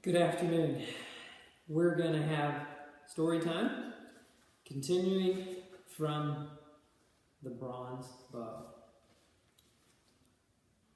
Good afternoon. We're going to have story time, continuing from the bronze bow.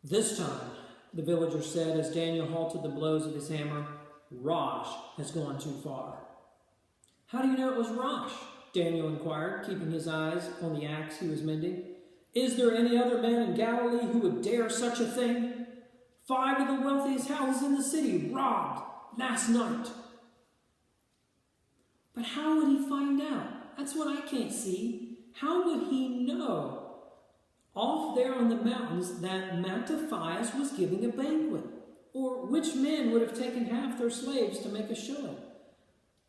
This time, the villager said as Daniel halted the blows of his hammer, "Rosh has gone too far." "How do you know it was Rosh?" Daniel inquired, keeping his eyes on the axe he was mending. "Is there any other man in Galilee who would dare such a thing? 5 of the wealthiest houses in the city robbed last night." "But how would he find out? That's what I can't see. How would he know off there on the mountains that Mattathias was giving a banquet? Or which men would have taken half their slaves to make a showing?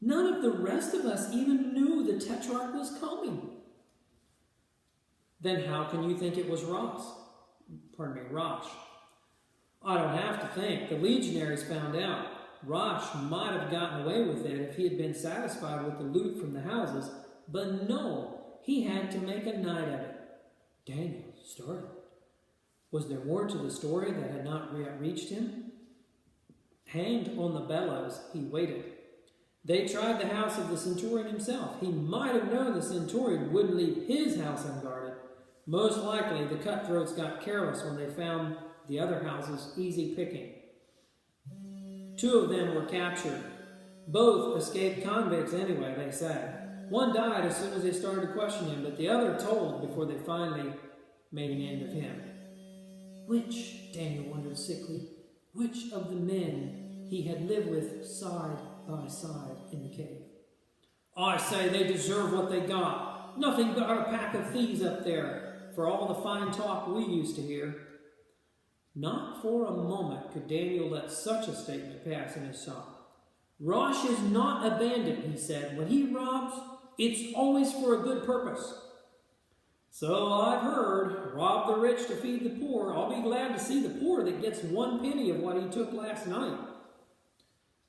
None of the rest of us even knew the Tetrarch was coming." "Then how can you think it was Rosh? "I don't have to think. The legionaries found out. Rosh might have gotten away with it if he had been satisfied with the loot from the houses, but no, he had to make a night of it." Daniel started. Was there more to the story that had not yet reached him? Hand on the bellows, he waited. They tried the house of the centurion himself. He might have known the centurion wouldn't leave his house unguarded. Most likely, the cutthroats got careless when they found the other houses easy picking. 2 of them were captured. Both escaped convicts anyway, they said. One died as soon as they started to question him, but the other told before they finally made an end of him. Which, Daniel wondered sickly, which of the men he had lived with side by side in the cave? "I say they deserve what they got. Nothing but a pack of thieves up there, for all the fine talk we used to hear." Not for a moment could Daniel let such a statement pass in his sight. "Rosh is not a bandit," he said. "When he robs, it's always for a good purpose." "So I've heard. Rob the rich to feed the poor. I'll be glad to see the poor that gets 1 penny of what he took last night."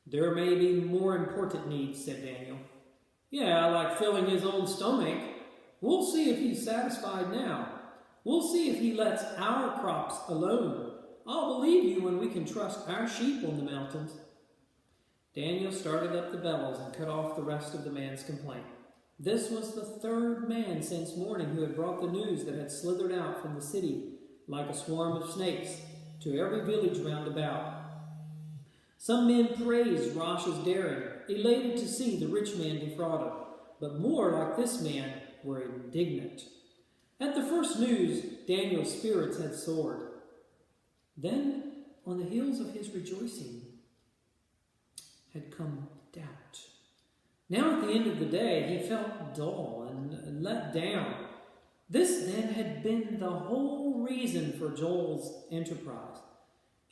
"There may be more important needs," said Daniel. "Yeah, like filling his own stomach. We'll see if he's satisfied now. We'll see if he lets our crops alone. I'll believe you when we can trust our sheep on the mountains." Daniel started up the bellows and cut off the rest of the man's complaint. This was the 3rd man since morning who had brought the news that had slithered out from the city like a swarm of snakes to every village round about. Some men praised Rosh's daring, elated to see the rich man defrauded, but more like this man were indignant. At the first news, Daniel's spirits had soared. Then, on the heels of his rejoicing, had come doubt. Now at the end of the day, he felt dull and let down. This then had been the whole reason for Joel's enterprise.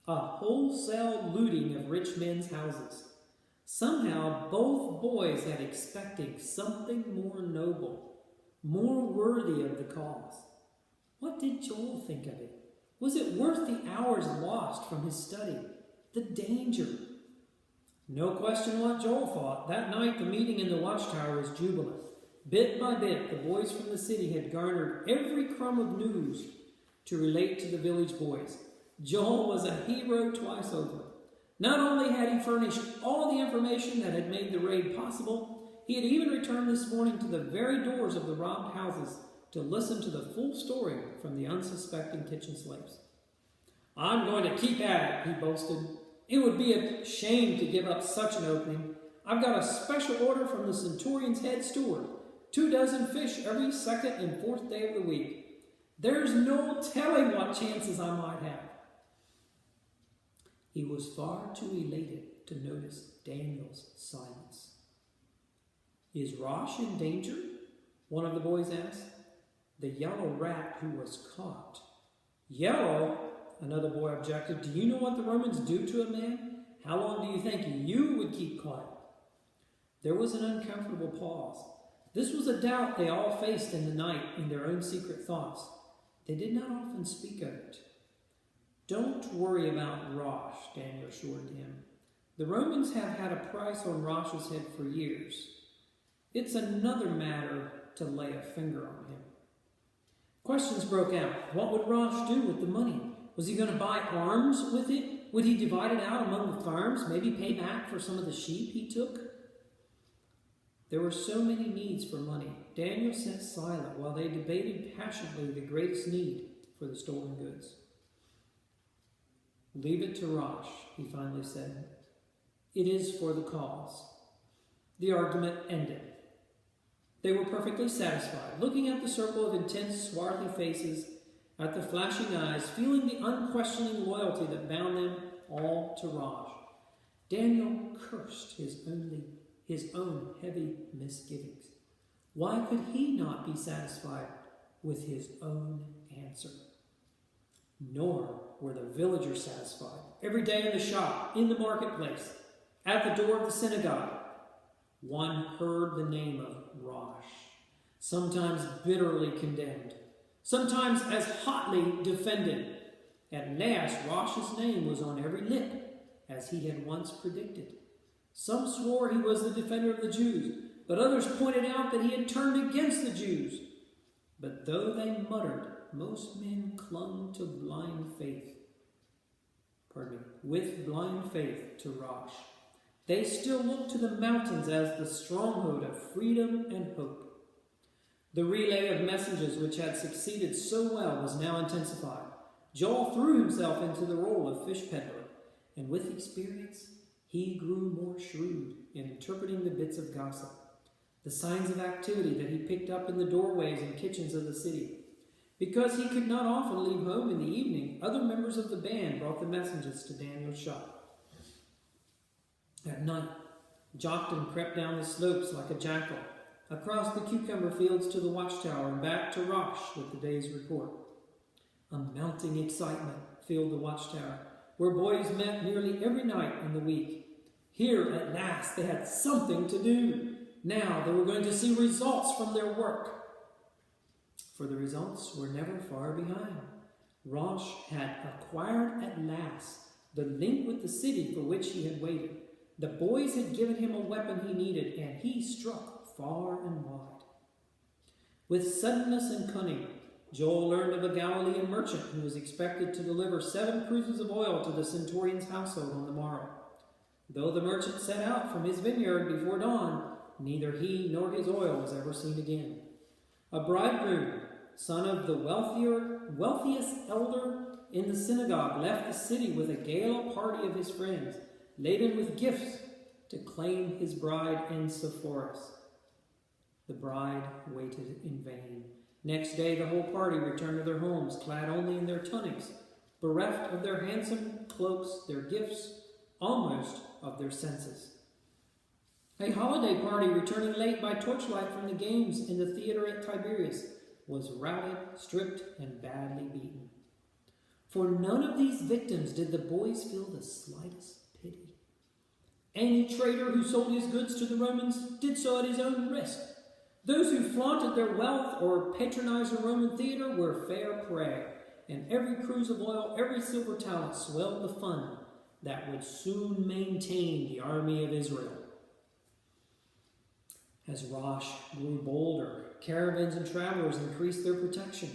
A wholesale looting of rich men's houses. Somehow both boys had expected something more noble, more worthy of the cause. What did Joel think of it? Was it worth the hours lost from his study? The danger? No question what Joel thought. That night the meeting in the watchtower was jubilant. Bit by bit, the boys from the city had garnered every crumb of news to relate to the village boys. Joel was a hero twice over. Not only had he furnished all the information that had made the raid possible, he had even returned this morning to the very doors of the robbed houses to listen to the full story from the unsuspecting kitchen slaves. "I'm going to keep at it," he boasted. "It would be a shame to give up such an opening. I've got a special order from the centurion's head steward. 2 dozen fish every 2nd and 4th day of the week. There's no telling what chances I might have." He was far too elated to notice Daniel's silence. "Is Rosh in danger?" one of the boys asked. "The yellow rat who was caught." "Yellow?" another boy objected. "Do you know what the Romans do to a man? How long do you think you would keep quiet?" There was an uncomfortable pause. This was a doubt they all faced in the night in their own secret thoughts. They did not often speak of it. "Don't worry about Rosh," Daniel assured him. "The Romans have had a price on Rosh's head for years. It's another matter to lay a finger on him." Questions broke out. What would Rosh do with the money? Was he going to buy arms with it? Would he divide it out among the farms, maybe pay back for some of the sheep he took? There were so many needs for money. Daniel sat silent while they debated passionately the greatest need for the stolen goods. "Leave it to Rosh," he finally said. "It is for the cause." The argument ended. They were perfectly satisfied, looking at the circle of intense, swarthy faces, at the flashing eyes, feeling the unquestioning loyalty that bound them all to Rosh. Daniel cursed his own heavy misgivings. Why could he not be satisfied with his own answer? Nor were the villagers satisfied. Every day in the shop, in the marketplace, at the door of the synagogue, one heard the name of Rosh, sometimes bitterly condemned, sometimes as hotly defended. At last, Rosh's name was on every lip, as he had once predicted. Some swore he was the defender of the Jews, but others pointed out that he had turned against the Jews. But though they muttered, most men clung to with blind faith to Rosh. They still looked to the mountains as the stronghold of freedom and hope. The relay of messages which had succeeded so well was now intensified. Joel threw himself into the role of fish peddler, and with experience, he grew more shrewd in interpreting the bits of gossip, the signs of activity that he picked up in the doorways and kitchens of the city. Because he could not often leave home in the evening, other members of the band brought the messages to Daniel's shop. At night, Joktan crept down the slopes like a jackal, across the cucumber fields to the watchtower and back to Rosh with the day's report. A mounting excitement filled the watchtower, where boys met nearly every night in the week. Here, at last, they had something to do. Now they were going to see results from their work. For the results were never far behind. Rosh had acquired at last the link with the city for which he had waited. The boys had given him a weapon he needed, and he struck far and wide. With suddenness and cunning, Joel learned of a Galilean merchant who was expected to deliver 7 cruises of oil to the centurion's household on the morrow. Though the merchant set out from his vineyard before dawn, neither he nor his oil was ever seen again. A bridegroom, son of the wealthiest elder in the synagogue, left the city with a gala party of his friends, laden with gifts to claim his bride in Sepphoris. The bride waited in vain. Next day the whole party returned to their homes, clad only in their tunics, bereft of their handsome cloaks, their gifts, almost of their senses. A holiday party returning late by torchlight from the games in the theater at Tiberias was routed, stripped, and badly beaten. For none of these victims did the boys feel the slightest pity. Any trader who sold his goods to the Romans did so at his own risk. Those who flaunted their wealth or patronized the Roman theater were fair prey, and every cruse of oil, every silver talent swelled the fund that would soon maintain the army of Israel. As Rosh grew bolder, caravans and travelers increased their protection.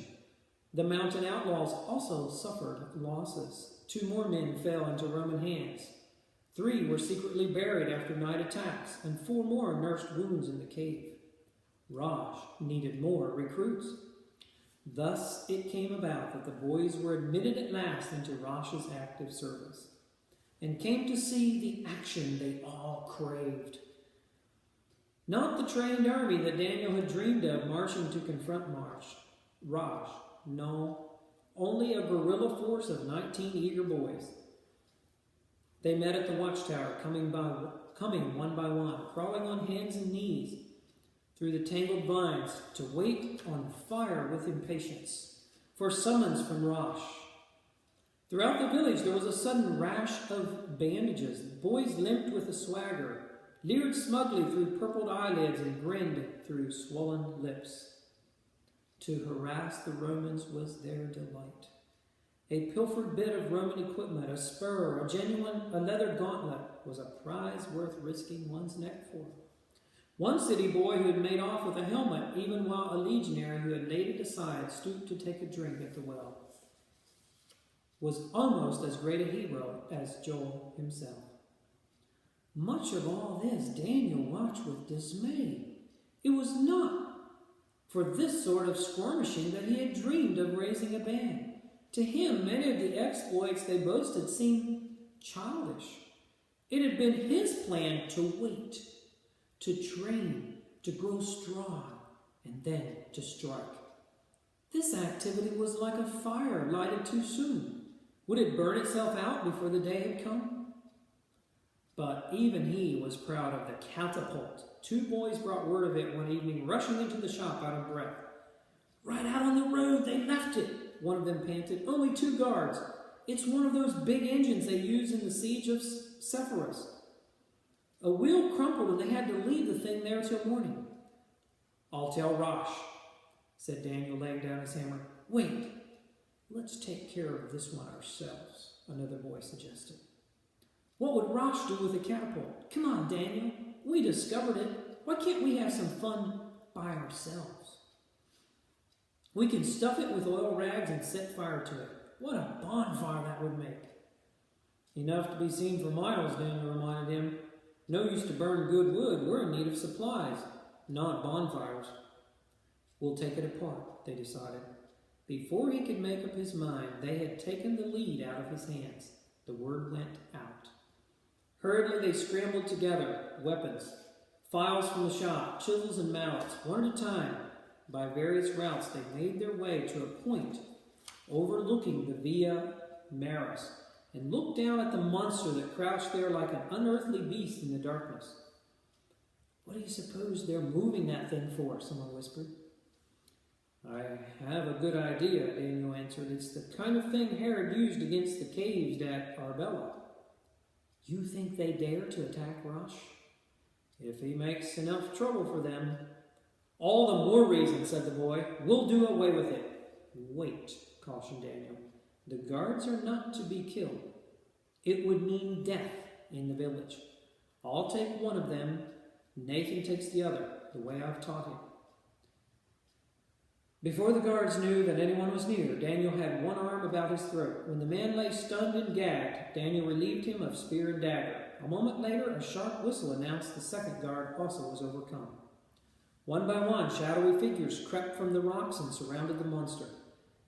The mountain outlaws also suffered losses. 2 more men fell into Roman hands. 3 were secretly buried after night attacks, and 4 more nursed wounds in the cave. Rosh needed more recruits. Thus it came about that the boys were admitted at last into Rosh's active service, and came to see the action they all craved. Not the trained army that Daniel had dreamed of marching to confront Rosh. No, only a guerrilla force of 19 eager boys. They met at the watchtower, coming one by one, crawling on hands and knees through the tangled vines, to wait on fire with impatience for summons from Rosh. Throughout the village there was a sudden rash of bandages. Boys limped with a swagger, leered smugly through purpled eyelids, and grinned through swollen lips. To harass the Romans was their delight. A pilfered bit of Roman equipment, a spur, a leather gauntlet, was a prize worth risking one's neck for. One city boy who had made off with a helmet, even while a legionary who had laid it aside stooped to take a drink at the well. was almost as great a hero as Joel himself. Much of all this Daniel watched with dismay. It was not for this sort of skirmishing that he had dreamed of raising a band. To him, many of the exploits they boasted seemed childish. It had been his plan to wait, to train, to grow strong, and then to strike. This activity was like a fire lighted too soon. Would it burn itself out before the day had come? But even he was proud of the catapult. Two boys brought word of it one evening, rushing into the shop out of breath. "Right out on the road, they left it," one of them panted. "Only 2 guards. It's one of those big engines they used in the siege of Sepphoris. A wheel crumpled and they had to leave the thing there till morning." "I'll tell Rosh," said Daniel, laying down his hammer. "Wait, let's take care of this one ourselves," another boy suggested. "What would Rosh do with a catapult? Come on, Daniel. We discovered it. Why can't we have some fun by ourselves? We can stuff it with oil rags and set fire to it. What a bonfire that would make." "Enough to be seen for miles," Daniel reminded him. "No use to burn good wood. We're in need of supplies, not bonfires." "We'll take it apart," they decided. Before he could make up his mind, they had taken the lead out of his hands. The word went out. Hurriedly they scrambled together, weapons, files from the shop, chisels and mallets. One at a time, by various routes, they made their way to a point overlooking the Via Maris and looked down at the monster that crouched there like an unearthly beast in the darkness. "What do you suppose they're moving that thing for?" someone whispered. "I have a good idea," Daniel answered. "It's the kind of thing Herod used against the caves at Arbela." "You think they dare to attack Rosh?" "If he makes enough trouble for them." "All the more reason," said the boy. "We'll do away with it." "Wait," cautioned Daniel. "The guards are not to be killed. It would mean death in the village. I'll take one of them. Nathan takes the other, the way I've taught him." Before the guards knew that anyone was near, Daniel had one arm about his throat. When the man lay stunned and gagged, Daniel relieved him of spear and dagger. A moment later, a sharp whistle announced the second guard also was overcome. One by one, shadowy figures crept from the rocks and surrounded the monster.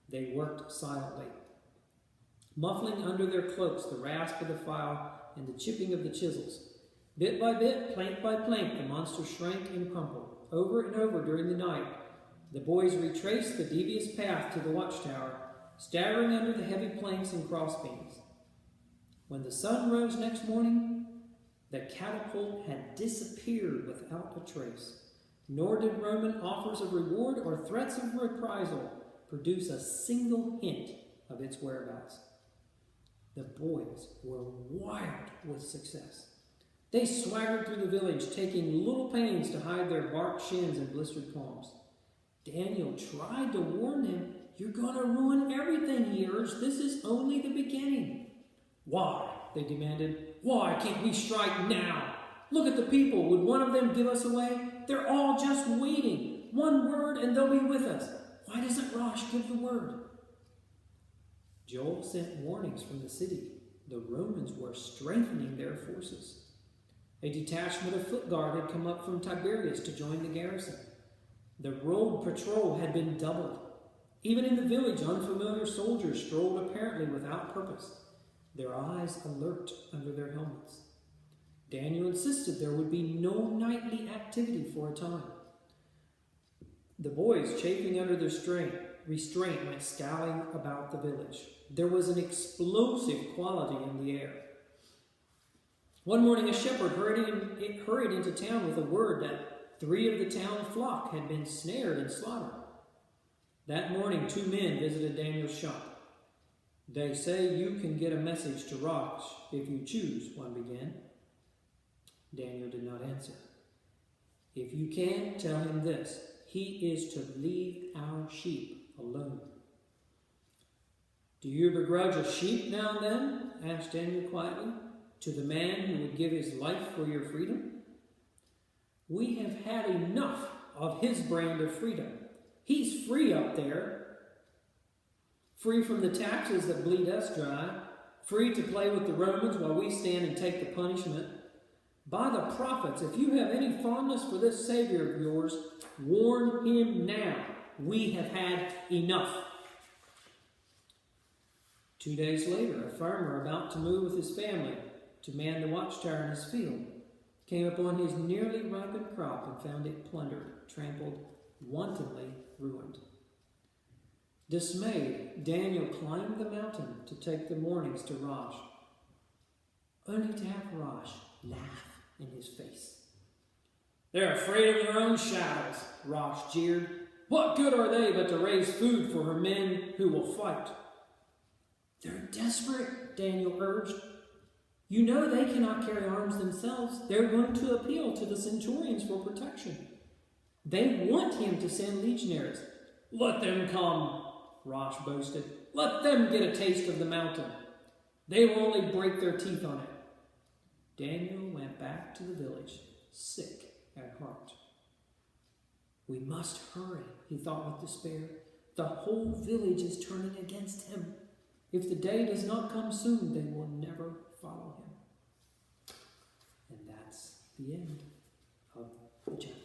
They worked silently, muffling under their cloaks the rasp of the file and the chipping of the chisels. Bit by bit, plank by plank, the monster shrank and crumpled. Over and over during the night, the boys retraced the devious path to the watchtower, staggering under the heavy planks and crossbeams. When the sun rose next morning, the catapult had disappeared without a trace, nor did Roman offers of reward or threats of reprisal produce a single hint of its whereabouts. The boys were wild with success. They swaggered through the village, taking little pains to hide their barked shins and blistered palms. Daniel tried to warn them. "You're going to ruin everything," he urged. "This is only the beginning." "Why?" they demanded. "Why can't we strike now? Look at the people. Would one of them give us away? They're all just waiting. One word and they'll be with us. Why doesn't Rosh give the word?" Joel sent warnings from the city. The Romans were strengthening their forces. A detachment of foot guard had come up from Tiberias to join the garrison. The road patrol had been doubled. Even in the village, unfamiliar soldiers strolled apparently without purpose, their eyes alert under their helmets. Daniel insisted there would be no nightly activity for a time. The boys, chafing under their restraint, went scowling about the village. There was an explosive quality in the air. One morning, a shepherd hurried into town with a word that 3 of the town flock had been snared and slaughtered. That morning, 2 men visited Daniel's shop. "They say you can get a message to Rosh if you choose," one began. Daniel did not answer. "If you can, tell him this. He is to leave our sheep alone." "Do you begrudge a sheep now and then?" asked Daniel quietly. "To the man who would give his life for your freedom?" "We have had enough of his brand of freedom. He's free up there. free from the taxes that bleed us dry, free to play with the Romans while we stand and take the punishment. By the prophets, if you have any fondness for this Savior of yours, warn him now. We have had enough. 2 days later, a farmer about to move with his family to man the watchtower in his field came upon his nearly ripened crop and found it plundered, trampled, wantonly ruined. Dismayed, Daniel climbed the mountain to take the warnings to Rosh, only to have Rosh laugh in his face. They're afraid of their own shadows, Rosh jeered. What good are they but to raise food for her men who will fight? They're desperate, Daniel urged. You know they cannot carry arms themselves. They're going to appeal to the centurions for protection. They want him to send legionaries. Let them come, Rosh boasted. Let them get a taste of the mountain. They will only break their teeth on it. Daniel went back to the village, sick at heart. We must hurry, he thought with despair. The whole village is turning against him. If the day does not come soon, they will never follow him. And that's the end of the chapter.